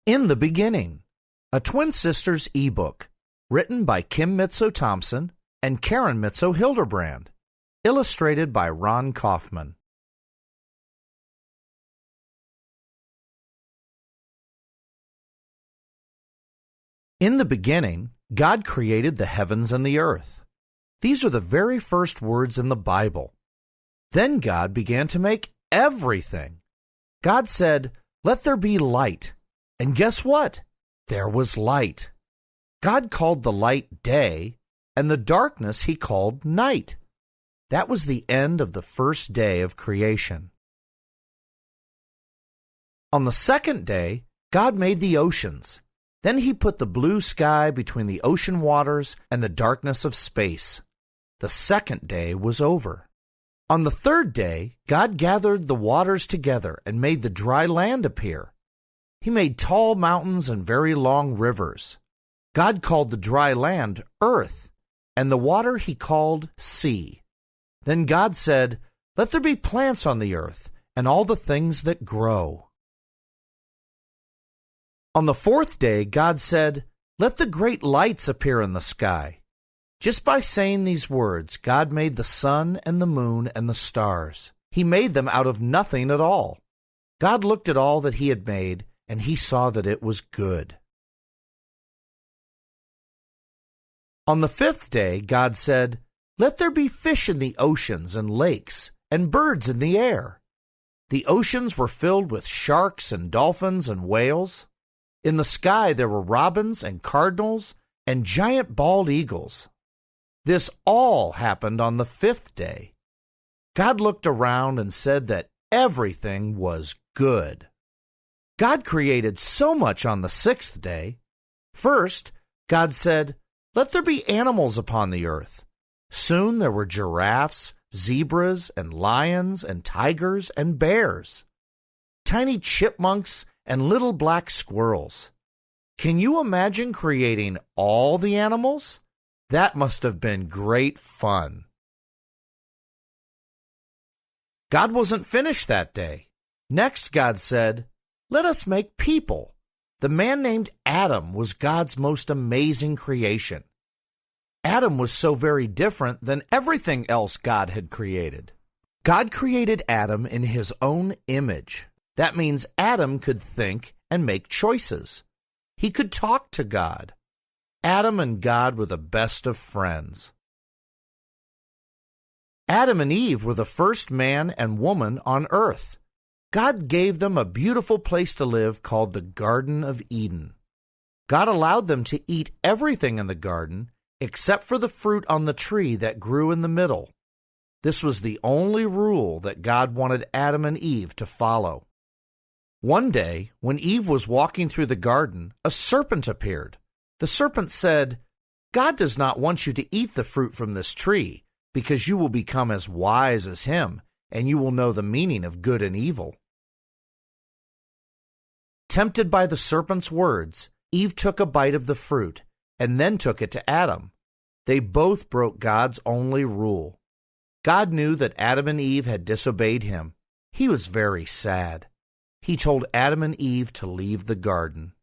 In the Beginning, a twin sisters eBook, written by Kim Mitzo-Thompson and Karen Mitzo-Hildebrand, illustrated by Ron Kaufman. In the beginning, God created the heavens and the earth. These are the very first words in the Bible. Then God began to make everything. God said, "Let there be light." And guess what? There was light. God called the light day, and the darkness he called night. That was the end of the first day of creation. On the second day, God made the oceans. Then he put the blue sky between the ocean waters and the darkness of space. The second day was over. On the third day, God gathered the waters together and made the dry land appear. He made tall mountains and very long rivers. God called the dry land earth, and the water he called sea. Then God said, "Let there be plants on the earth, and all the things that grow." On the fourth day, God said, "Let the great lights appear in the sky." Just by saying these words, God made the sun and the moon and the stars. He made them out of nothing at all. God looked at all that he had made, and he saw that it was good. On the fifth day, God said, "Let there be fish in the oceans and lakes, and birds in the air." The oceans were filled with sharks and dolphins and whales. In the sky there were robins and cardinals and giant bald eagles. This all happened on the fifth day. God looked around and said that everything was good. God created so much on the sixth day. First, God said, "Let there be animals upon the earth." Soon there were giraffes, zebras, and lions, and tigers, and bears, tiny chipmunks, and little black squirrels. Can you imagine creating all the animals? That must have been great fun. God wasn't finished that day. Next, God said, "Let us make people." The man named Adam was God's most amazing creation. Adam was so very different than everything else God had created. God created Adam in his own image. That means Adam could think and make choices. He could talk to God. Adam and God were the best of friends. Adam and Eve were the first man and woman on earth. God gave them a beautiful place to live called the Garden of Eden. God allowed them to eat everything in the garden except for the fruit on the tree that grew in the middle. This was the only rule that God wanted Adam and Eve to follow. One day, when Eve was walking through the garden, a serpent appeared. The serpent said, "God does not want you to eat the fruit from this tree, because you will become as wise as him, and you will know the meaning of good and evil." Tempted by the serpent's words, Eve took a bite of the fruit, and then took it to Adam. They both broke God's only rule. God knew that Adam and Eve had disobeyed him. He was very sad. He told Adam and Eve to leave the garden.